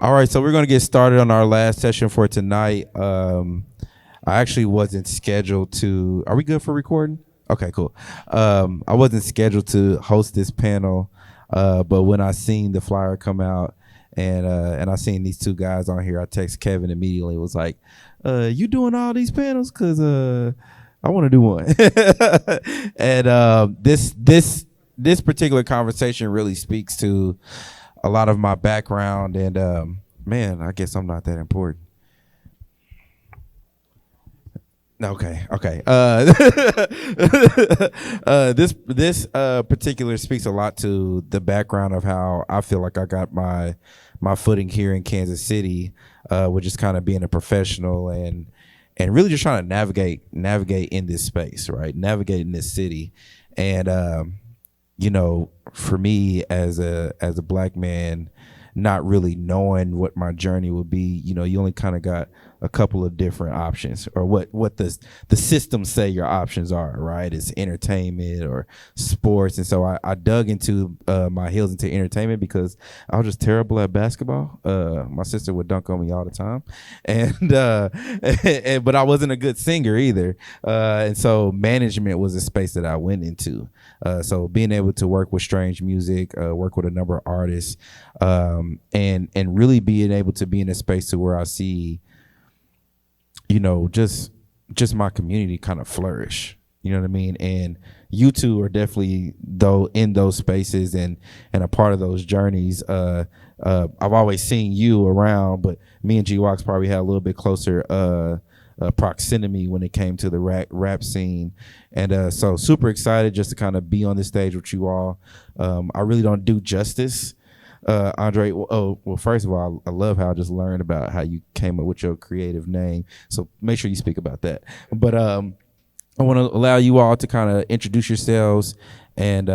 All right, so we're going to get started on our last session for tonight. I actually wasn't scheduled to. Are we good for recording? Okay, cool. I wasn't scheduled to host this panel, but when I seen the flyer come out and I seen these two guys on here, I text Kevin immediately. Was like, "You doing all these panels? Cause I want to do one." And this particular conversation really speaks to a lot of my background, and man, I guess I'm not that important. Okay. This particular speaks a lot to the background of how I feel like I got my footing here in Kansas City, with just kind of being a professional and really just trying to navigate in this space, right? Navigate in this city, and for me as a black man, not really knowing what my journey would be, you only kind of got a couple of different options, or what the systems say your options are, right? It's entertainment or sports. And so I dug into my heels into entertainment because I was just terrible at basketball. My sister would dunk on me all the time, and but I wasn't a good singer either. And so management was a space that I went into. So being able to work with strange music, work with a number of artists, and really being able to be in a space to where I see, just my community kind of flourish. You know what I mean? And you two are definitely though in those spaces and a part of those journeys. I've always seen you around, but me and G Wax probably had a little bit closer proximity when it came to the rap scene. And so super excited just to kind of be on this stage with you all. I really don't do justice, Andre. Well, first of all, I love how I just learned about how you came up with your creative name. So make sure you speak about that. But I want to allow you all to kind of introduce yourselves and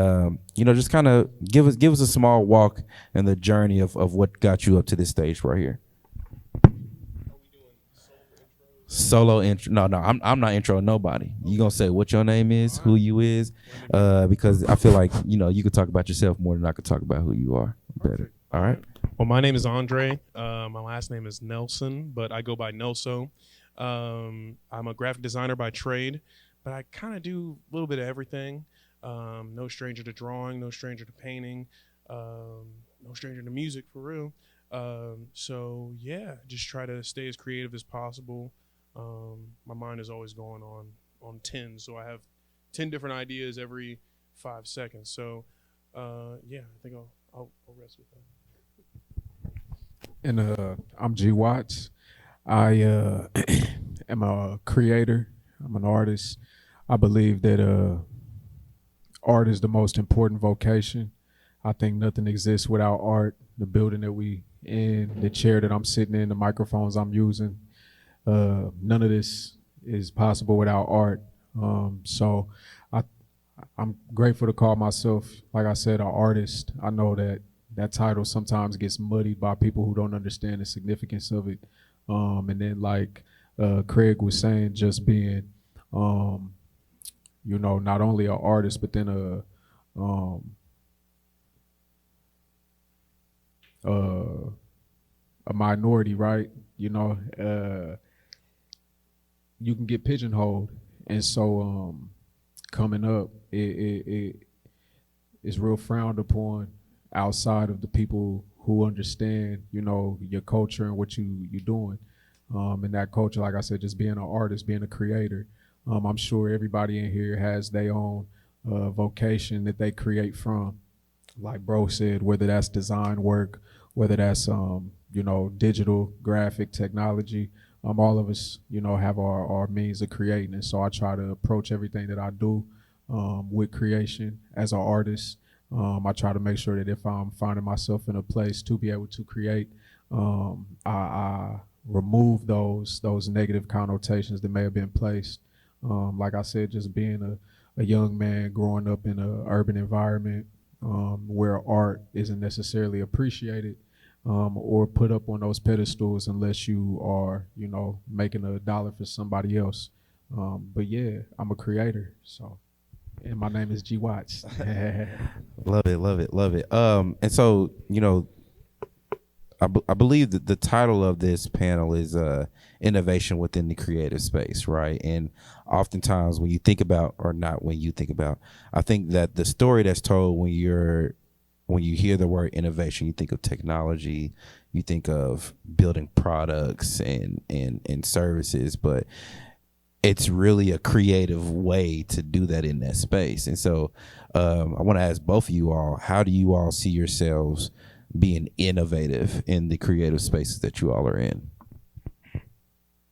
just kind of give us a small walk in the journey of what got you up to this stage right here. Solo intro? No, I'm not introing nobody. You gonna say what your name is, who you is, because I feel like you could talk about yourself more than I could talk about who you are better. All right. Well, my name is Andre. My last name is Nelson, but I go by Nelso. I'm a graphic designer by trade, but I kind of do a little bit of everything. No stranger to drawing, no stranger to painting, no stranger to music for real. So yeah, just try to stay as creative as possible. My mind is always going on 10, so I have 10 different ideas every 5 seconds. So yeah, I think I'll rest with that. And I'm G Watts. I am a creator. I'm an artist. I believe that art is the most important vocation. I think nothing exists without art. The building that we in, the chair that I'm sitting in, the microphones I'm using, none of this is possible without art. So I'm grateful to call myself, like I said, an artist. I know that title sometimes gets muddied by people who don't understand the significance of it. And then like Craig was saying, just being, not only an artist, but then a minority, right? You can get pigeonholed, and so coming up, it is real frowned upon outside of the people who understand, your culture and what you're doing. And that culture, like I said, just being an artist, being a creator. I'm sure everybody in here has their own vocation that they create from. Like bro said, whether that's design work, whether that's digital graphic technology. All of us, have our means of creating. And so I try to approach everything that I do with creation as an artist. I try to make sure that if I'm finding myself in a place to be able to create, I remove those negative connotations that may have been placed. Like I said, just being a young man growing up in an urban environment where art isn't necessarily appreciated, or put up on those pedestals unless you are, making a dollar for somebody else. But yeah, I'm a creator. So, and my name is G Watts. Love it. And so, I believe that the title of this panel is innovation within the creative space, right? And oftentimes when you think about, or not when you think about, I think that the story that's told when you hear the word innovation, you think of technology, you think of building products and services, but it's really a creative way to do that in that space. And so I want to ask both of you all, how do you all see yourselves being innovative in the creative spaces that you all are in?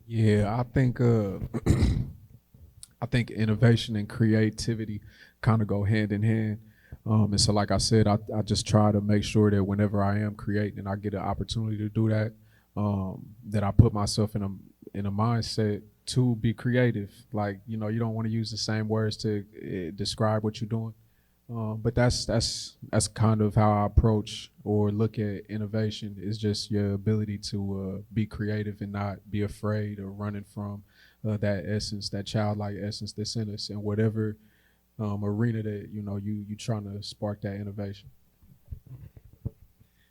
Yeah, I think I think innovation and creativity kind of go hand in hand. And so, like I said, I just try to make sure that whenever I am creating and I get an opportunity to do that, that I put myself in a mindset to be creative. Like, you know, you don't want to use the same words to describe what you're doing. But that's kind of how I approach or look at innovation, is just your ability to be creative and not be afraid or running from that essence, that childlike essence that's in us, and whatever arena that you trying to spark that innovation.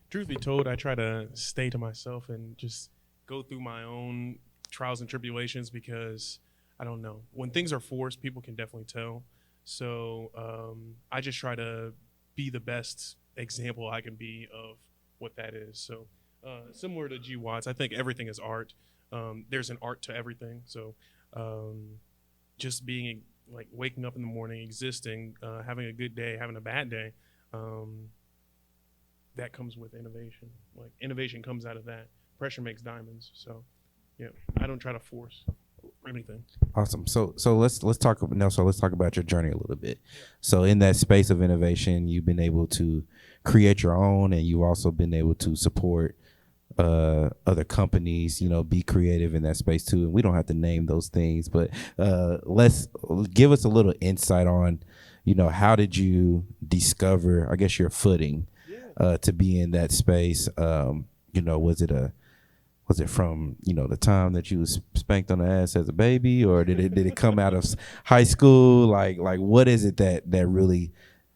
Truth be told, I try to stay to myself and just go through my own trials and tribulations, because I don't know, when things are forced, people can definitely tell. So I just try to be the best example I can be of what that is. So similar to G. Watts, I think everything is art. There's an art to everything. So just being like waking up in the morning, existing, having a good day, having a bad day, that comes with innovation. Like innovation comes out of that. Pressure makes diamonds. So yeah, I don't try to force anything. Awesome. So let's talk Nelson, let's talk about your journey a little bit. So in that space of innovation, you've been able to create your own, and you've also been able to support other companies, be creative in that space too. And we don't have to name those things, but let's give us a little insight on, how did you discover, I guess, your footing to be in that space? Was it from the time that you was spanked on the ass as a baby, or did it come out of high school? Like what is it that really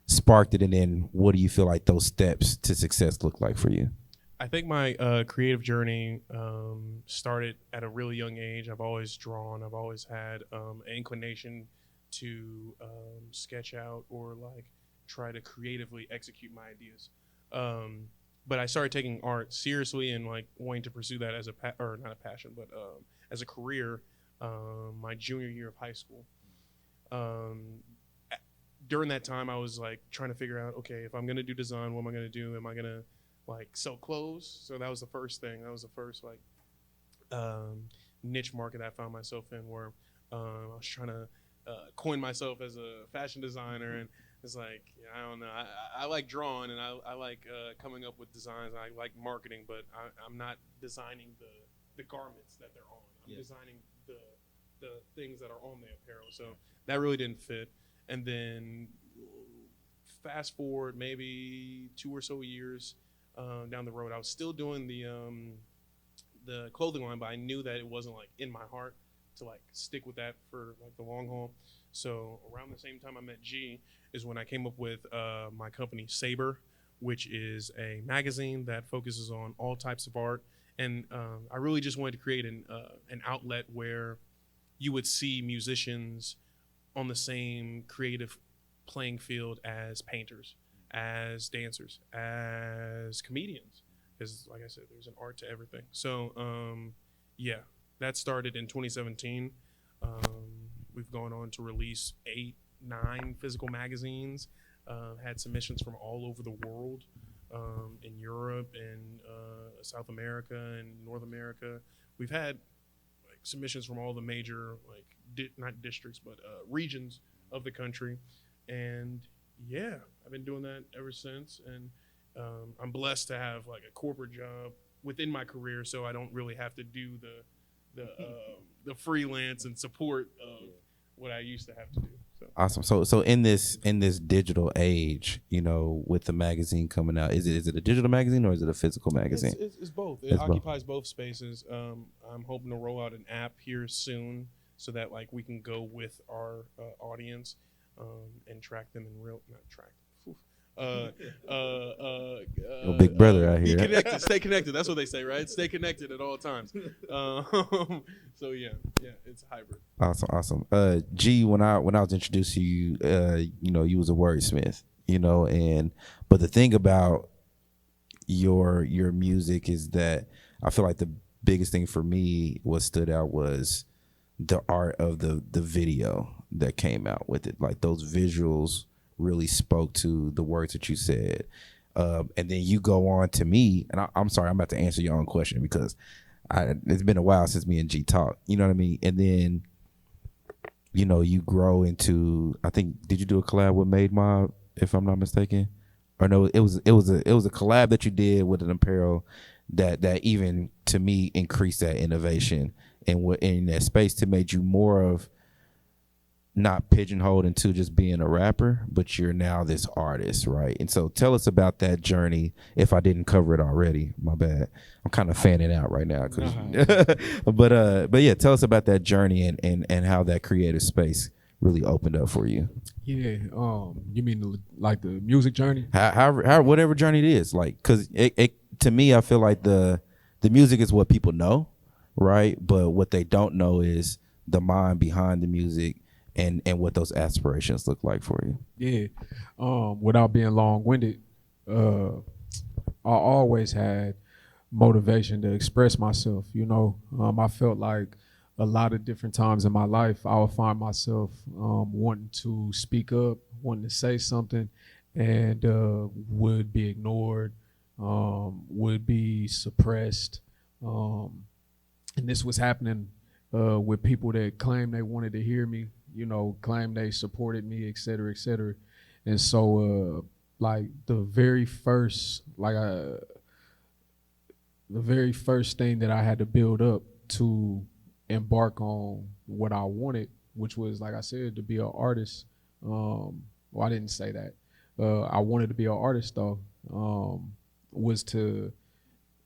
sparked it, and then what do you feel like those steps to success look like for you? I think my creative journey started at a really young age. I've always drawn. I've always had an inclination to sketch out or like try to creatively execute my ideas. But I started taking art seriously and like wanting to pursue that as or not a passion, but as a career. My junior year of high school. During that time, I was like trying to figure out, okay, if I'm gonna do design, what am I gonna do? Am I gonna like sell clothes? So that was the first thing. That was the first like niche market I found myself in, where I was trying to coin myself as a fashion designer. And it's like, I don't know. I like drawing, and I like coming up with designs. I like marketing, but I'm not designing the garments that they're on. I'm designing the things that are on the apparel. So that really didn't fit. And then fast forward maybe 2 or so years down the road, I was still doing the clothing line, but I knew that it wasn't like in my heart to like stick with that for like the long haul. So around the same time I met G is when I came up with my company Saber, which is a magazine that focuses on all types of art. And I really just wanted to create an outlet where you would see musicians on the same creative playing field as painters, as dancers, as comedians. Because like I said, there's an art to everything. So yeah, that started in 2017. We've gone on to release 8, 9 physical magazines, had submissions from all over the world, in Europe and South America and North America. We've had like submissions from all the major, like not districts, but regions of the country. And yeah, I've been doing that ever since. And I'm blessed to have like a corporate job within my career, so I don't really have to do the freelance and support of what I used to have to do. So. Awesome. So in this digital age, with the magazine coming out, is it a digital magazine or is it a physical magazine? It's both. It occupies both spaces. I'm hoping to roll out an app here soon, so that like we can go with our audience and track them in Your big brother out Be here. connected, stay connected. That's what they say, right? Stay connected at all times. So yeah, it's hybrid. Awesome. G, when I was introduced to you, you was a wordsmith, but the thing about your music is that I feel like the biggest thing for me what stood out was the art of the video that came out with it. Like those visuals really spoke to the words that you said. And then you go on to me, and I'm sorry, I'm about to answer your own question because it's been a while since me and G talked. You know what I mean? And then, you grow into, I think, did you do a collab with Made Mob, if I'm not mistaken? Or no, it was a collab that you did with an apparel that even to me increased that innovation and what in that space to made you more of not pigeonholed into just being a rapper, but you're now this artist, right? And so tell us about that journey. If I didn't cover it already, my bad. I'm kind of fanning out right now, but yeah, tell us about that journey and how that creative space really opened up for you. Yeah. You mean like the music journey? How whatever journey it is, like, cause it to me, I feel like the music is what people know, right? But what they don't know is the mind behind the music and what those aspirations look like for you. Yeah. Without being long-winded, I always had motivation to express myself. I felt like a lot of different times in my life, I would find myself wanting to speak up, wanting to say something, and would be ignored, would be suppressed. And this was happening with people that claimed they wanted to hear me, claimed they supported me, et cetera, et cetera. And so, like the very first thing that I had to build up to embark on what I wanted, which was, like I said, to be an artist. Well, I didn't say that. I wanted to be an artist though, was to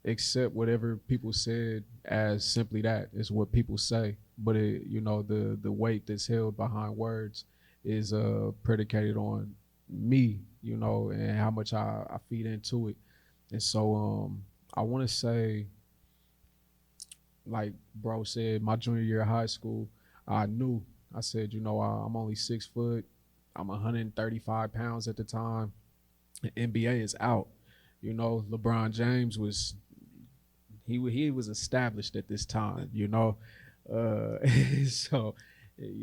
accept whatever people said as simply that. It's what people say. But the weight that's held behind words is predicated on me, and how much I feed into it. And so I want to say, like bro said, my junior year of high school, I said, I'm only 6 foot. I'm 135 pounds at the time. The NBA is out. LeBron James was established at this time, so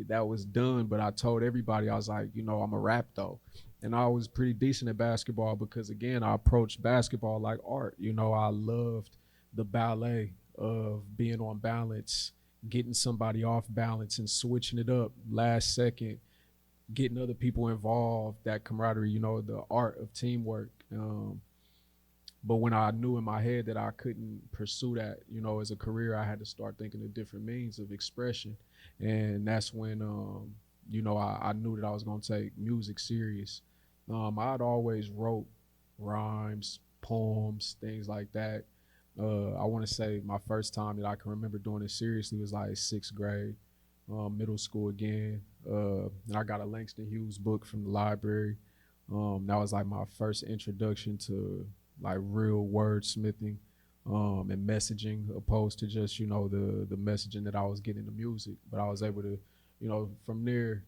that was done. But I told everybody, I was like, I'm a rap though. And I was pretty decent at basketball because, again, I approached basketball like art. I loved the ballet of being on balance, getting somebody off balance and switching it up last second, getting other people involved, that camaraderie, the art of teamwork. But when I knew in my head that I couldn't pursue that, as a career, I had to start thinking of different means of expression. And that's when, I knew that I was going to take music serious. I'd always wrote rhymes, poems, things like that. I want to say my first time that I can remember doing it seriously was like 6th grade, middle school again. And I got a Langston Hughes book from the library. That was like my first introduction to like real wordsmithing and messaging, opposed to just, the messaging that I was getting in the music. But I was able to, from there,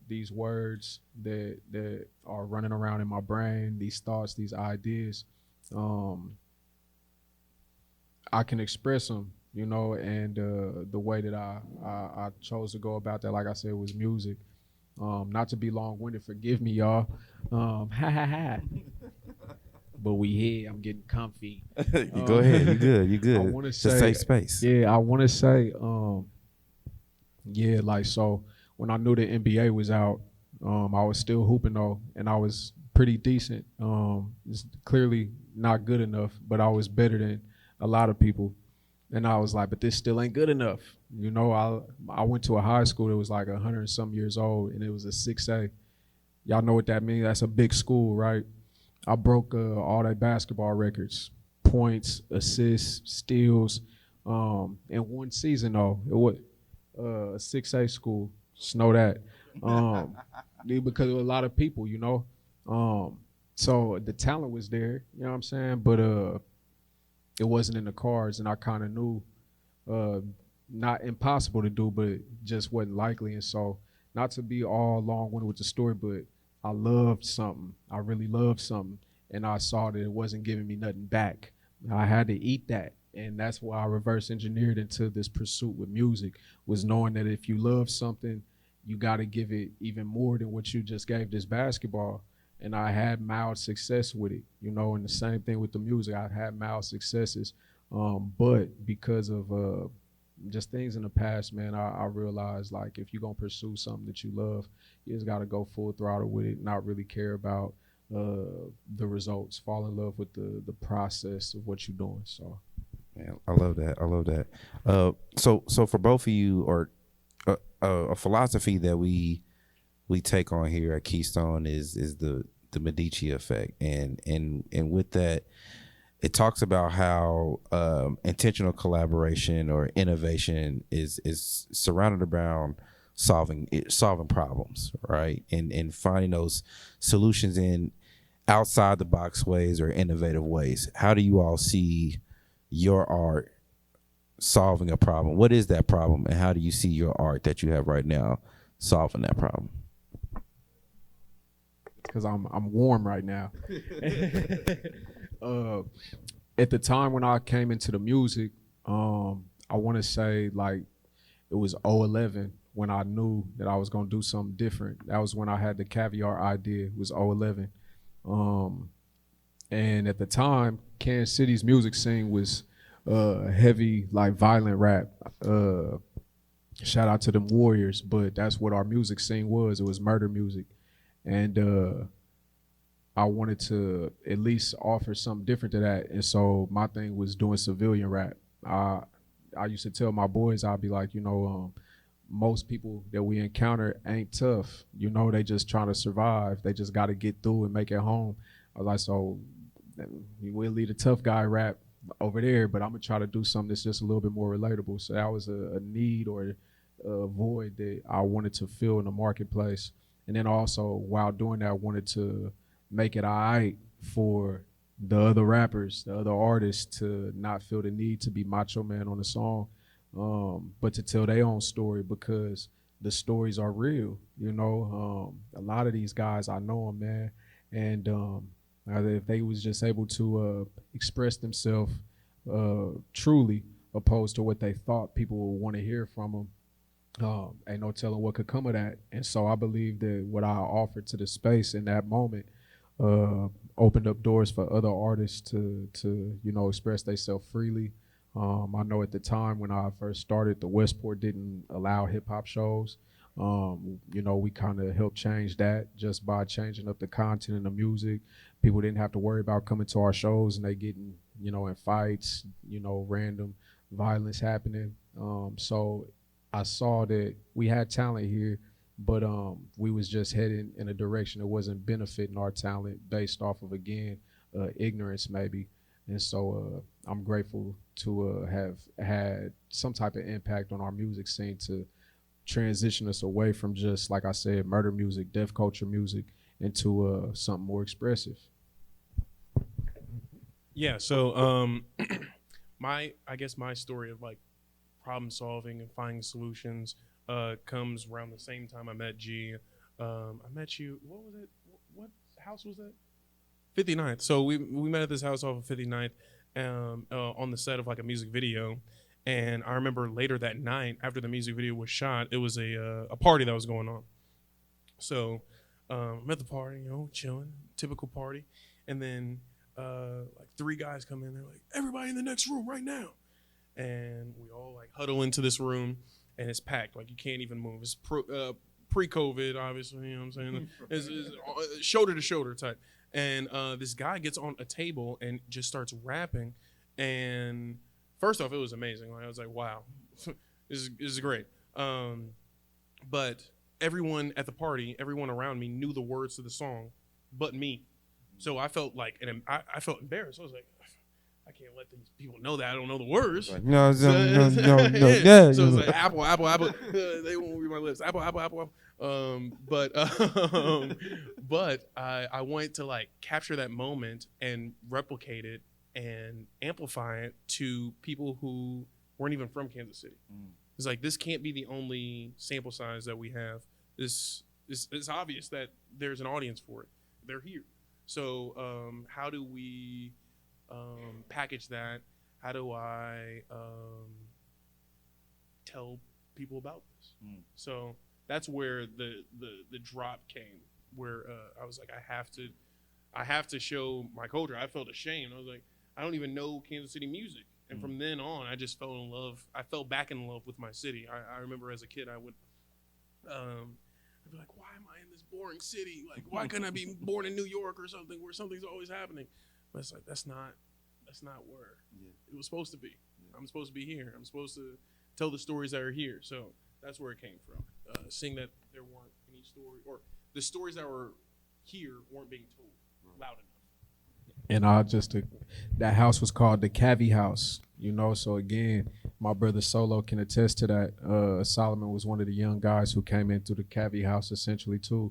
these words that are running around in my brain, these thoughts, these ideas, I can express them, and the way that I chose to go about that, like I said, was music. Not to be long-winded, forgive me, y'all. But we here. I'm getting comfy. You go ahead. You good. I want to say, it's a safe space. Yeah, I want to say, so when I knew the NBA was out, I was still hooping though, and I was pretty decent. It's clearly not good enough, but I was better than a lot of people. And I was like, but this still ain't good enough. I went to a high school that was like 100 and some years old, and it was a 6A. Y'all know what that means? That's a big school, right? I broke all their basketball records, points, assists, steals. In one season, though, it was a 6A school. Just know that. Because there were a lot of people, So the talent was there, you know what I'm saying? But it wasn't in the cards, and I kind of knew uh, not impossible to do, but just wasn't likely. And so, not to be all long-winded with the story, but I loved something. I really loved something, and I saw that it wasn't giving me nothing back. I had to eat that, and that's why I reverse engineered into this pursuit with music. Was knowing that if you love something, you got to give it even more than what you just gave this basketball. And I had mild success with it, you know. And the same thing with the music. I had mild successes, but because of just things in the past, man, I realized like if you're gonna pursue something that you love, you just gotta go full throttle with it, not really care about the results. Fall in love with the process of what you're doing. So, Man, I love that. I love that. So for both of you, or a philosophy that we take on here at Keystone is the Medici effect, and with that, it talks about how intentional collaboration or innovation is surrounded around solving problems, right, and finding those solutions in outside the box ways or innovative ways. How do you all see your art solving a problem? What is that problem, and how do you see your art that you have right now solving that problem? because I'm warm right now. uh, at the time when I came into the music, I want to say like it was 011 when I knew that I was gonna do something different. That was when I had the caviar idea. It was 011. And at the time, Kansas City's music scene was heavy, like violent rap. Shout out to them Warriors, but that's what our music scene was. It was murder music, and I wanted to at least offer something different to that. And so my thing was doing civilian rap. I used to tell my boys, I'd be like, most people that we encounter ain't tough. They just trying to survive. They just got to get through and make it home. I was like, so we'll leave the tough guy rap over there, but I'm gonna try to do something that's just a little bit more relatable. So that was a need or a void that I wanted to fill in the marketplace. And then also while doing that, I wanted to make it all right for the other rappers, the other artists to not feel the need to be Macho Man on the song, but to tell their own story because the stories are real. A lot of these guys, I know them, man, and if they was just able to express themselves truly, opposed to what they thought people would want to hear from them, ain't no telling what could come of that. And so I believe that what I offered to the space in that moment opened up doors for other artists to express themselves freely. I know at the time when I first started, the Westport didn't allow hip hop shows. We kind of helped change that just by changing up the content and the music. People didn't have to worry about coming to our shows and they getting, in fights, random violence happening. So I saw that we had talent here, but we was just heading in a direction that wasn't benefiting our talent based off of, again, ignorance maybe. And so I'm grateful to have had some type of impact on our music scene to transition us away from just, like I said, murder music, death culture music, into something more expressive. Yeah, so I guess my story of like problem solving and finding solutions comes around the same time I met G. I met you. What was it? What house was that? 59th. So we met at this house off of 59th, on the set of like a music video. And I remember later that night, after the music video was shot, it was a party that was going on. So I'm at the party, chilling, typical party, and then like three guys come in. They're like, "Everybody in the next room right now," and we all like huddle into this room, and it's packed. Like you can't even move. It's pre-COVID, obviously. You know what I'm saying? It's shoulder to shoulder type. And this guy gets on a table and just starts rapping. And first off, it was amazing. Like, I was like, wow, this is great. But everyone at the party, everyone around me knew the words to the song, but me. So I felt like, I felt embarrassed. I was like, I can't let these people know that I don't know the words. Like, no, So yeah. So it's like apple, apple, apple. They won't read my lips. Apple, apple, apple. But I wanted to like capture that moment and replicate it and amplify it to people who weren't even from Kansas City. It's like, this can't be the only sample size that we have. It's obvious that there's an audience for it. They're here. So how do we package that? How do I tell people about this? So that's where the drop came, where I was like, I have to show my culture. I felt ashamed. I was like, I don't even know Kansas City music. And from then on, I just fell in love. I fell back in love with my city. I remember as a kid, I would I'd be like, why am I in this boring city? Like, why couldn't I be born in New York or something where something's always happening? But it's like, that's not where it was supposed to be. I'm supposed to be here. I'm supposed to tell the stories that are here. So that's where it came from. Seeing that there weren't any story, or the stories that were here weren't being told loud enough. And that house was called the Cavi House, so again, my brother Solo can attest to that. Solomon was one of the young guys who came in through the Cavi House essentially too.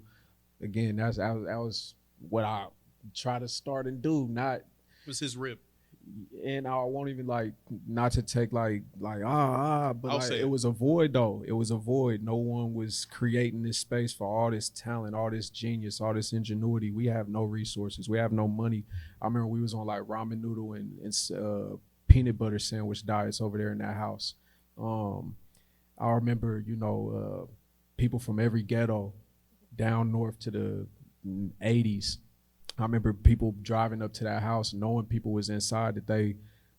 Again, that was what I try to start and do, not It was his rib. And I won't even not to take but it was a void though. It was a void. No one was creating this space for all this talent, all this genius, all this ingenuity. We have no resources. We have no money. I remember we was on like ramen noodle and peanut butter sandwich diets over there in that house. I remember, people from every ghetto down north to the 80s. I remember people driving up to that house knowing people was inside that they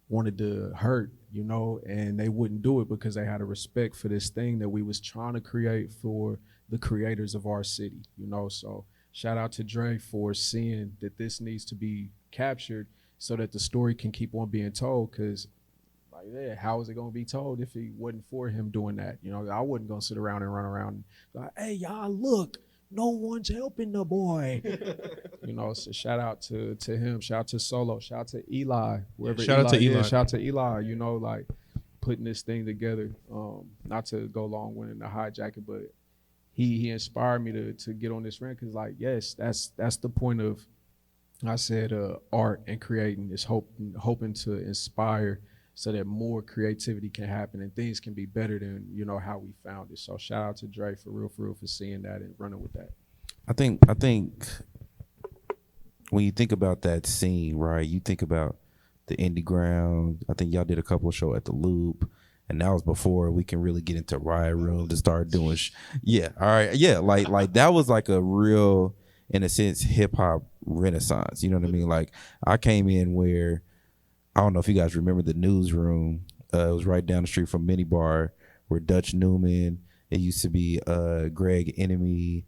wanted to hurt, and they wouldn't do it because they had a respect for this thing that we was trying to create for the creators of our city, So shout out to Dre for seeing that this needs to be captured so that the story can keep on being told, because how is it going to be told if it wasn't for him doing that? I wasn't going to sit around and run around and hey, y'all, look. No one's helping the boy. So shout out to him. Shout out to Solo. Shout out to Eli. Shout out to Eli. Shout out to Eli, putting this thing together. Not to go long-winded and to hijack it, but he inspired me to get on this rant because, yes, that's the point of, I said, art and creating is hoping to inspire so that more creativity can happen and things can be better than, how we found it. So shout out to Dre for real for seeing that and running with that. I think when you think about that scene, right, you think about the indie ground. I think y'all did a couple of shows at the Loop, and that was before we can really get into Riot Room to start doing yeah, all right, yeah, like that was like a real, in a sense, hip hop renaissance. You know what I mean? Like, I came in where, I don't know if you guys remember the Newsroom. It was right down the street from Mini Bar, where Dutch Newman. It used to be Greg Enemy,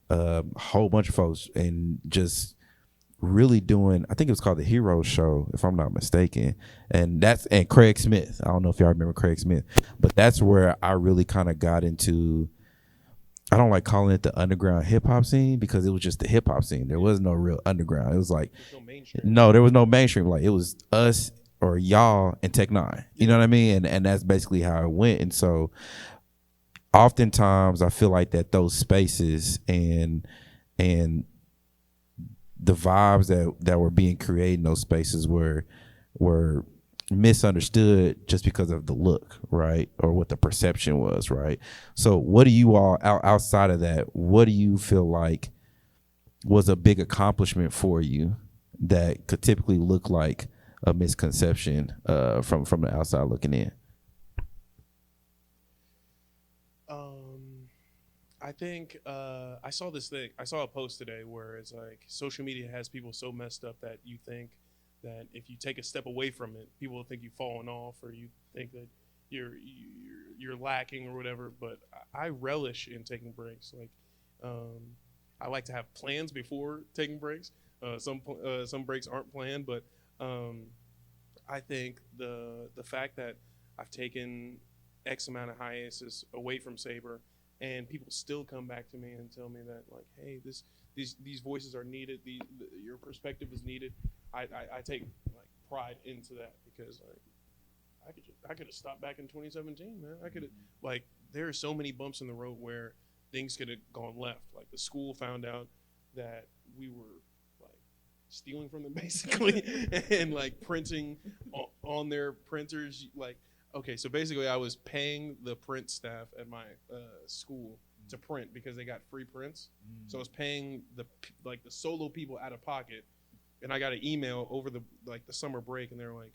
a whole bunch of folks, and just really doing. I think it was called the Heroes Show, if I'm not mistaken. And Craig Smith. I don't know if y'all remember Craig Smith, but that's where I really kind of got into. I don't like calling it the underground hip hop scene because it was just the hip hop scene. There was no real underground. It was like, there was no mainstream. Like, it was us or y'all and Tech Nine. You know what I mean? And that's basically how it went. And so oftentimes I feel like that those spaces and the vibes that were being created in those spaces were misunderstood just because of the look, right, or what the perception was, right? So what do you all, outside of that, what do you feel like was a big accomplishment for you that could typically look like a misconception from the outside looking in? I think I saw a post today where it's like social media has people so messed up that you think that if you take a step away from it, people will think you've fallen off, or you think that you're lacking or whatever. But I relish in taking breaks. Like, I like to have plans before taking breaks. Some breaks aren't planned, but I think the fact that I've taken X amount of hiatus away from Saber, and people still come back to me and tell me that, like, hey, these voices are needed. Your perspective is needed. I take like pride into that because like I could have stopped back in 2017, man. I could have like there are so many bumps in the road where things could have gone left. Like the school found out that we were like stealing from them basically and like printing on their printers. Like okay, so basically I was paying the print staff at my school to print because they got free prints. So I was paying the solo people out of pocket, and I got an email over the summer break, and they're like,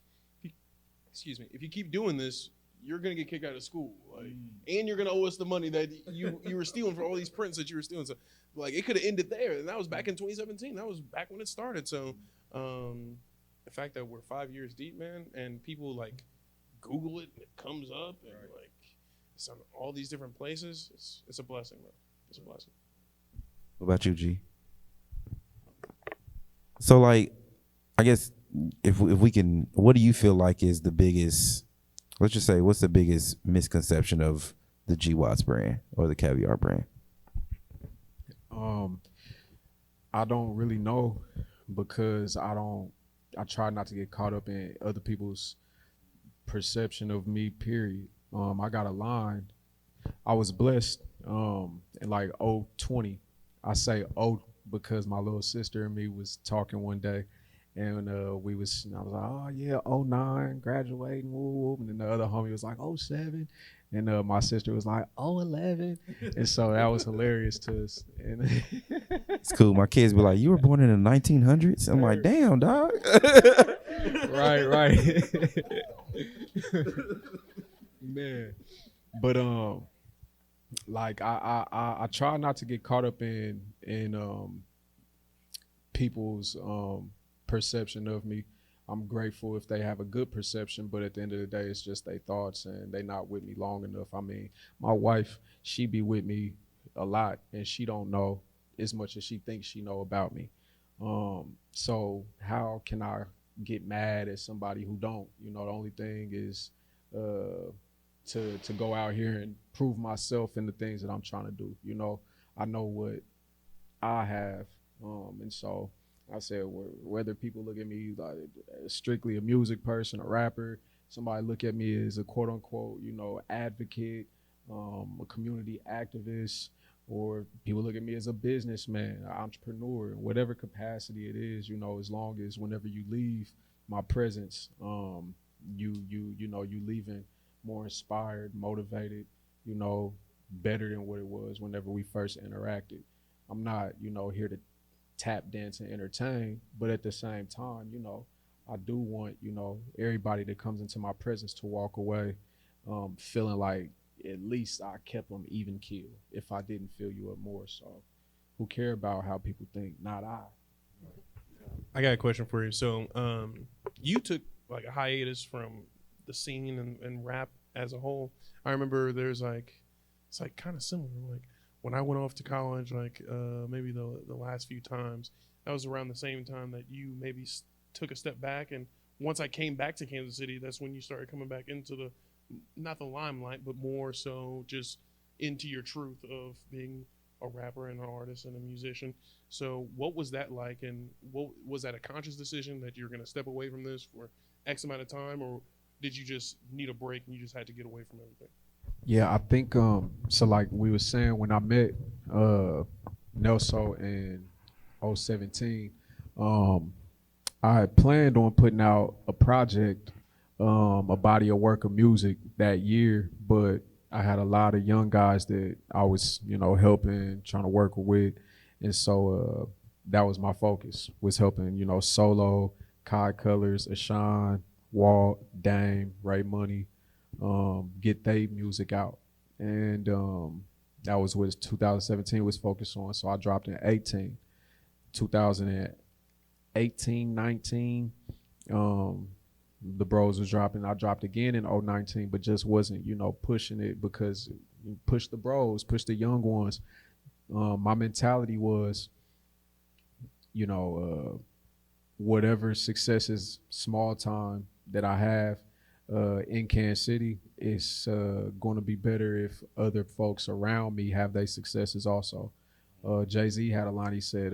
"Excuse me, if you keep doing this, you're gonna get kicked out of school, like, and you're gonna owe us the money that you were stealing for all these prints that you were stealing." So like it could have ended there, and that was back in 2017. That was back when it started. So the fact that we're 5 years deep, man, and people like Google it and it comes up, and like it's on all these different places. It's a blessing, bro. It's a blessing. What about you, G? So, like, I guess if we can, what do you feel like is the biggest? Let's just say, what's the biggest misconception of the G Watts brand or the Caviar brand? I don't really know because I try not to get caught up in other people's perception of me, period. I got a line. I was blessed in like 20. I say because my little sister and me was talking one day, and I was like, oh yeah, 09, graduating, whoop, whoop. And then the other homie was like 07, and my sister was like 11, and so that was hilarious to us. And it's cool. My kids be like, "You were born in the 1900s." I'm like, "Damn, dog." right. Man, but like I try not to get caught up in people's perception of me. I'm grateful if they have a good perception, but at the end of the day, it's just their thoughts, and they not with me long enough. I mean, my wife, she be with me a lot, and she don't know as much as she thinks she know about me. So how can I get mad at somebody who don't? You know, the only thing is to go out here and prove myself in the things that I'm trying to do. You know, I know what I have, and so I said, whether people look at me like strictly a music person, a rapper, somebody look at me as a quote unquote, you know, advocate, a community activist, or people look at me as a businessman, an entrepreneur, in whatever capacity it is, you know, as long as whenever you leave my presence, you leaving more inspired, motivated, you know, better than what it was whenever we first interacted. I'm not, you know, here to tap dance and entertain, but at the same time, you know, I do want, you know, everybody that comes into my presence to walk away feeling like at least I kept them even keel if I didn't fill you up more. So who care about how people think? Not I. I got a question for you. So you took like a hiatus from the scene and rap as a whole. I remember it's like kind of similar. Like when I went off to college, like maybe the last few times, that was around the same time that you maybe took a step back. And once I came back to Kansas City, that's when you started coming back into not the limelight, but more so just into your truth of being a rapper and an artist and a musician. So what was that like? And what was that a conscious decision that you're going to step away from this for X amount of time, or did you just need a break and you just had to get away from everything? Yeah, I think so like we were saying, when I met Nelson in 2017, I had planned on putting out a project, a body of work of music that year, but I had a lot of young guys that I was, you know, helping, trying to work with, and so that was my focus, was helping, you know, Solo, Kai Colors, Ashawn, Walt, Dame, Ray Money, get their music out. And that was what 2017 was focused on. So I dropped in 18. 2018, 19, the bros was dropping. I dropped again in 019, but just wasn't, you know, pushing it because you push the bros, push the young ones. My mentality was, you know, whatever success is small time that I have in Kansas City, it's going to be better if other folks around me have their successes also. Jay-Z had a line, he said,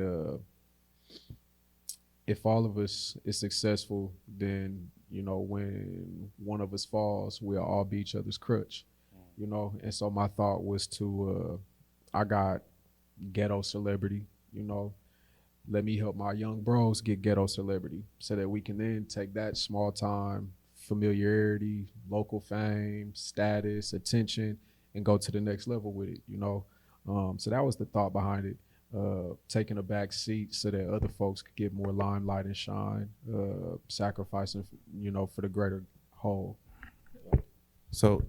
if all of us is successful, then when one of us falls, we'll all be each other's crutch. And so my thought was to I got ghetto celebrity, you know, let me help my young bros get ghetto celebrity so that we can then take that small time familiarity, local fame, status, attention, and go to the next level with it. So that was the thought behind it. Taking a back seat so that other folks could get more limelight and shine, sacrificing, for the greater whole. So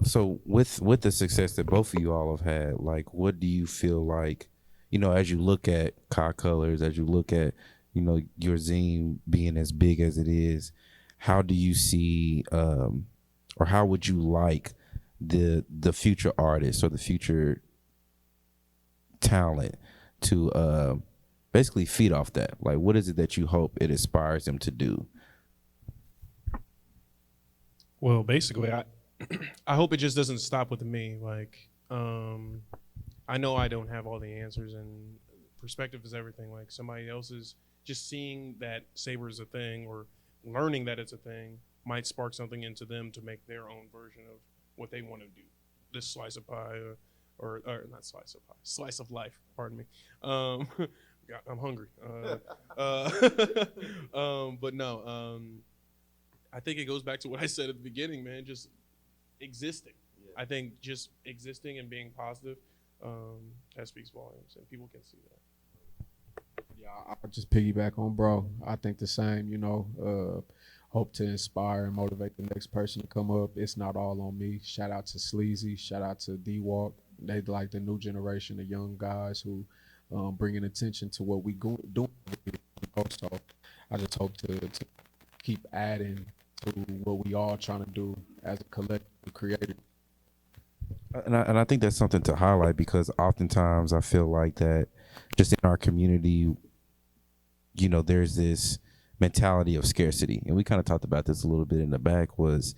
with the success that both of you all have had, like, what do you feel like, as you look at Car Colors, as you look at, your zine being as big as it is, how do you see, or how would you like the future artists or the future talent to basically feed off that? Like, what is it that you hope it inspires them to do? Well, basically, I hope it just doesn't stop with me. Like, I know I don't have all the answers, and perspective is everything. Like, somebody else is just seeing that Saber is a thing or learning that it's a thing might spark something into them to make their own version of what they want to do. This slice of pie, or not slice of pie, slice of life. Pardon me. God, I'm hungry. But no. I think it goes back to what I said at the beginning, man. Just existing. Yeah. I think just existing and being positive, that speaks volumes, and people can see that. Yeah, I'll just piggyback on bro. I think the same, hope to inspire and motivate the next person to come up. It's not all on me. Shout out to Sleazy, shout out to D-Walk. They like the new generation of young guys who bringing attention to what we doing. So I just hope to keep adding to what we all trying to do as a collective creator. And I think that's something to highlight, because oftentimes I feel like that just in our community, there's this mentality of scarcity, and we kind of talked about this a little bit in the back, was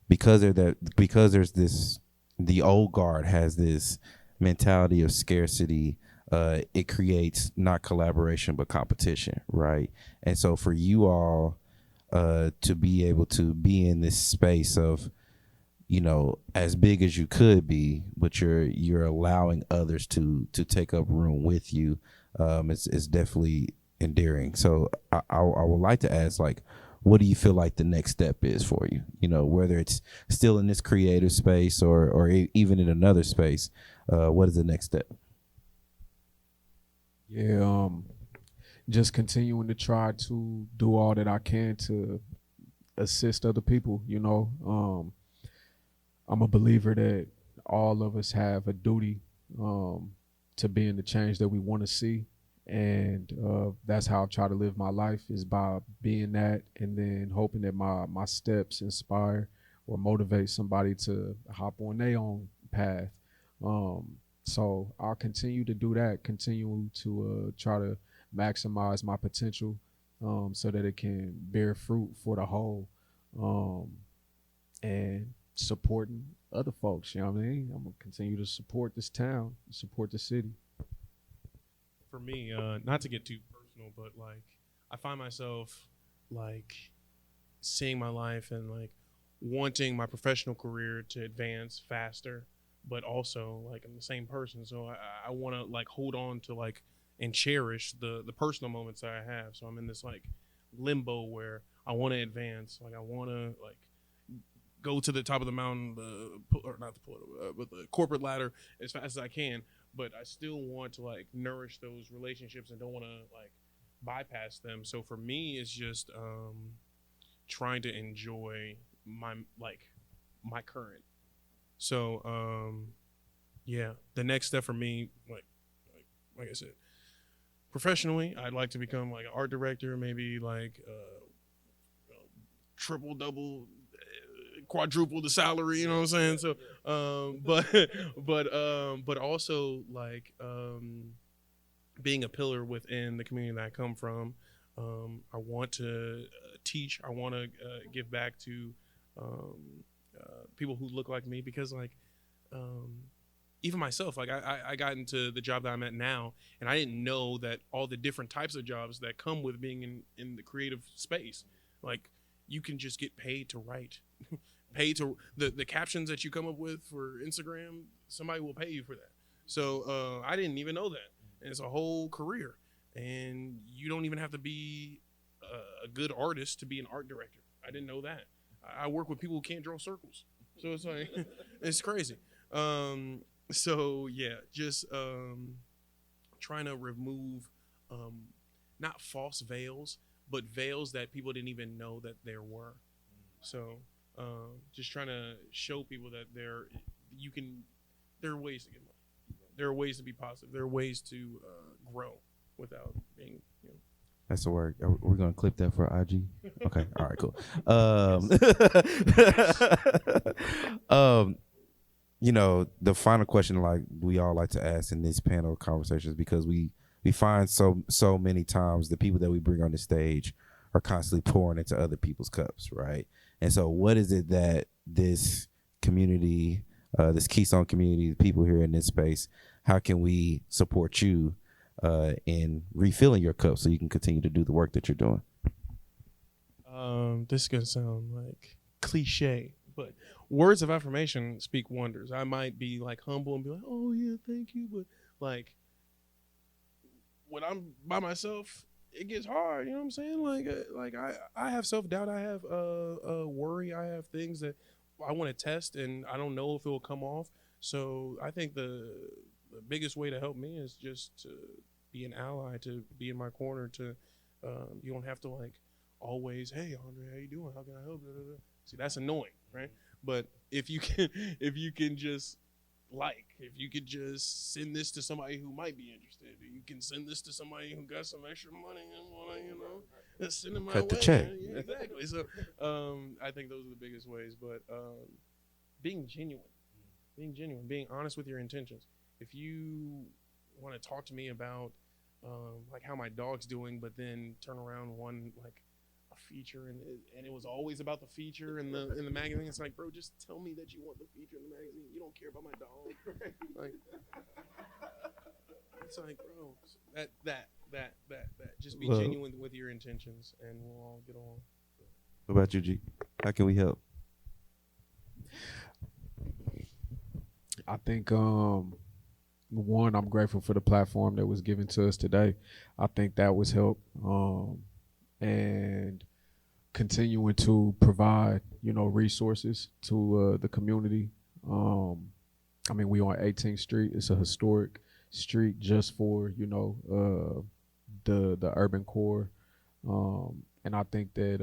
because there's this, the old guard has this mentality of scarcity. It creates not collaboration but competition, right? And so for you all to be able to be in this space of, as big as you could be, but you're allowing others to take up room with you, it's definitely endearing. So I would like to ask, like, what do you feel like the next step is for you? Whether it's still in this creative space or even in another space, what is the next step? Yeah, just continuing to try to do all that I can to assist other people. I'm a believer that all of us have a duty to being the change that we want to see. And that's how I try to live my life, is by being that, and then hoping that my steps inspire or motivate somebody to hop on their own path. So I'll continue to do that, continue to try to maximize my potential so that it can bear fruit for the whole. And supporting other folks, I'm gonna continue to support this town, support the city. For me, not to get too personal, but like, I find myself like seeing my life and like wanting my professional career to advance faster, but also like I'm the same person, so I want to like hold on to like and cherish the personal moments that I have. So I'm in this like limbo where I want to advance, like I want to like go to the top of the mountain, or not the but the corporate ladder as fast as I can. But I still want to like nourish those relationships and don't want to like bypass them. So for me, it's just trying to enjoy my current. So yeah, the next step for me, like I said, professionally, I'd like to become like an art director, maybe like triple, double, quadruple the salary, you know what I'm saying? So but also like being a pillar within the community that I come from. I want to teach. I want to give back to people who look like me, because like even myself, like I got into the job that I'm at now, and I didn't know that all the different types of jobs that come with being in the creative space. Like, you can just get paid to write, paid to the captions that you come up with for Instagram. Somebody will pay you for that. So I didn't even know that. And it's a whole career, and you don't even have to be a good artist to be an art director. I didn't know that. I work with people who can't draw circles, so it's like it's crazy. So yeah, just trying to remove not false veils, but veils that people didn't even know that there were. So just trying to show people that there are ways to get money. There are ways to be positive. There are ways to grow without being, That's the word. We're gonna clip that for IG. Okay. All right. Cool. The final question, like we all like to ask in this panel conversations, because we find so many times the people that we bring on the stage are constantly pouring into other people's cups, right? And so, what is it that this community, this Keystone community, the people here in this space, how can we support you in refilling your cup so you can continue to do the work that you're doing? This is gonna sound like cliche, but words of affirmation speak wonders. I might be like humble and be like, "Oh yeah, thank you," but like when I'm by myself, it gets hard. You know what I'm saying? Like I have self-doubt. I have worry. I have things that I want to test, and I don't know if it will come off. So I think the biggest way to help me is just to be an ally, to be in my corner. To you don't have to like always, "Hey Andre, how you doing? How can I help?" See, that's annoying, right? But if you can just if you could just send this to somebody who might be interested, you can send this to somebody who got some extra money and want to, send them my Cut the way. check. Yeah, exactly. So I think those are the biggest ways. But being genuine, being honest with your intentions. If you want to talk to me about like how my dog's doing, but then turn around one like a feature and it was always about the feature in the magazine, it's like, bro, just tell me that you want the feature in the magazine. You don't care about my dog. Like, it's like, bro, that just be genuine with your intentions, and we'll all get along. What about you, G? How can we help? I think one, I'm grateful for the platform that was given to us today. I think that was help, and continuing to provide, resources to the community. I mean, we on 18th Street. It's a historic street just for the urban core, and I think that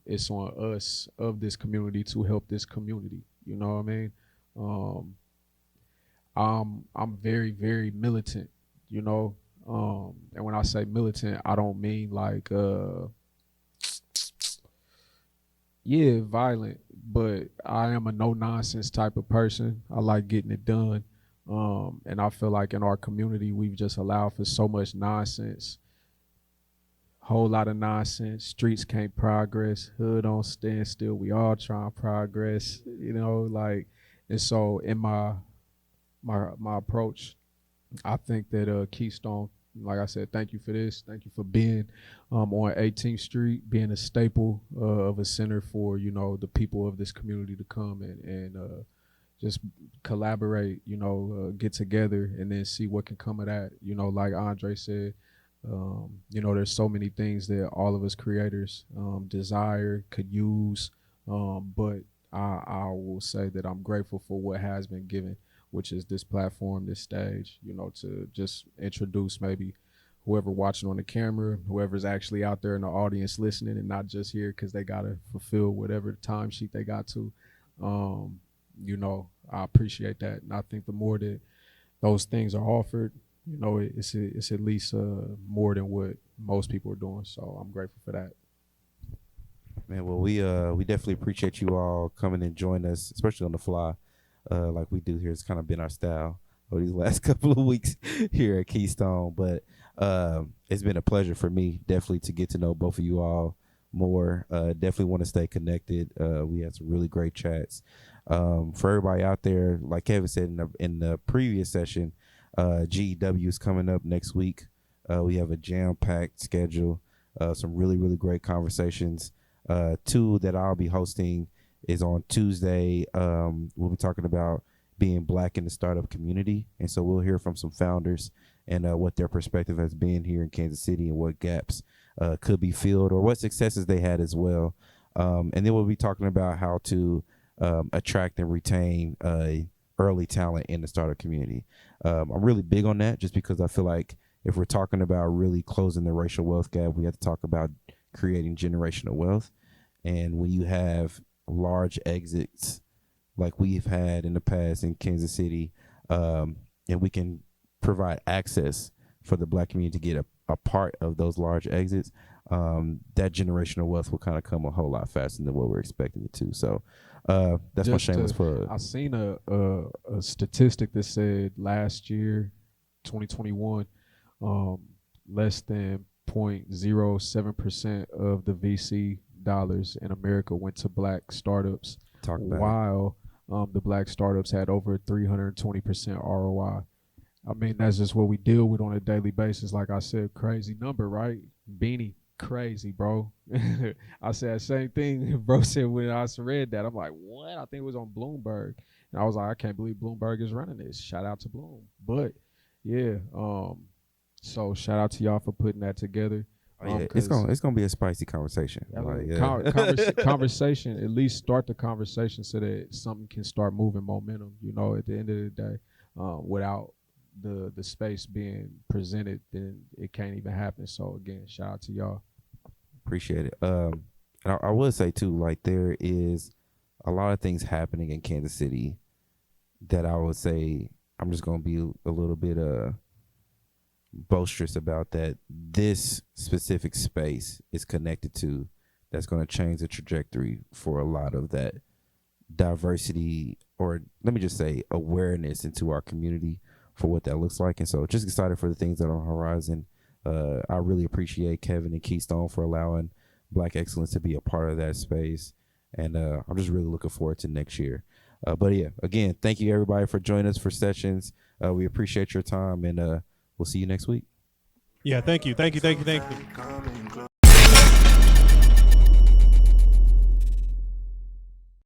it's on us of this community to help this community. You know what I mean? I'm very, very militant, and when I say militant, I don't mean like violent, but I am a no nonsense type of person. I like getting it done, and I feel like in our community we've just allowed for so much nonsense, whole lot of nonsense. Streets can't progress, hood on standstill. We all trying to progress, and so in my approach, I think that Keystone, like I said, thank you for this. Thank you for being on 18th Street, being a staple of a center for, the people of this community to come and just collaborate, get together and then see what can come of that. Like Andre said, there's so many things that all of us creators desire, could use, but I will say that I'm grateful for what has been given, which is this platform, this stage, to just introduce maybe whoever watching on the camera, whoever's actually out there in the audience listening and not just here because they got to fulfill whatever timesheet they got to. I appreciate that. And I think the more that those things are offered, it's at least more than what most people are doing. So I'm grateful for that. Man, well, we definitely appreciate you all coming and joining us, especially on the fly. Like we do here. It's kind of been our style over these last couple of weeks here at Keystone. But it's been a pleasure for me, definitely, to get to know both of you all more. Definitely want to stay connected. We had some really great chats. For everybody out there, like Kevin said in the previous session, GEW is coming up next week. We have a jam-packed schedule, some really, really great conversations. Two that I'll be hosting is on Tuesday. We'll be talking about being Black in the startup community. And so we'll hear from some founders and what their perspective has been here in Kansas City and what gaps could be filled or what successes they had as well. And then we'll be talking about how to attract and retain early talent in the startup community. I'm really big on that just because I feel like if we're talking about really closing the racial wealth gap, we have to talk about creating generational wealth. And when you have large exits like we've had in the past in Kansas City, and we can provide access for the Black community to get a part of those large exits, that generational wealth will kind of come a whole lot faster than what we're expecting it to. So that's my shameless plug. I seen a statistic that said last year, 2021, less than 0.07% of the VC dollars in America went to Black startups, while the Black startups had over 320% ROI. I mean, that's just what we deal with on a daily basis. Like I said, crazy number, right? Beanie, crazy, bro. I said the same thing bro said when I read that. I'm like, what? I think it was on Bloomberg. And I was like, I can't believe Bloomberg is running this. Shout out to Bloom. But yeah, so shout out to y'all for putting that together. It's gonna be a spicy conversation. Conversation, at least start the conversation so that something can start moving momentum. You know, at the end of the day, without the space being presented, then it can't even happen. So again, shout out to y'all. Appreciate it. And I would say too, like there is a lot of things happening in Kansas City that I would say I'm just gonna be a little bit boisterous about that this specific space is connected to, that's going to change the trajectory for a lot of that diversity, or let me just say awareness into our community for what that looks like. And so just excited for the things that are on the horizon. I really appreciate Kevin and Keystone for allowing Black Excellence to be a part of that space. And I'm just really looking forward to next year. But yeah, again, thank you everybody for joining us for sessions. We appreciate your time, and we'll see you next week. Yeah, thank you.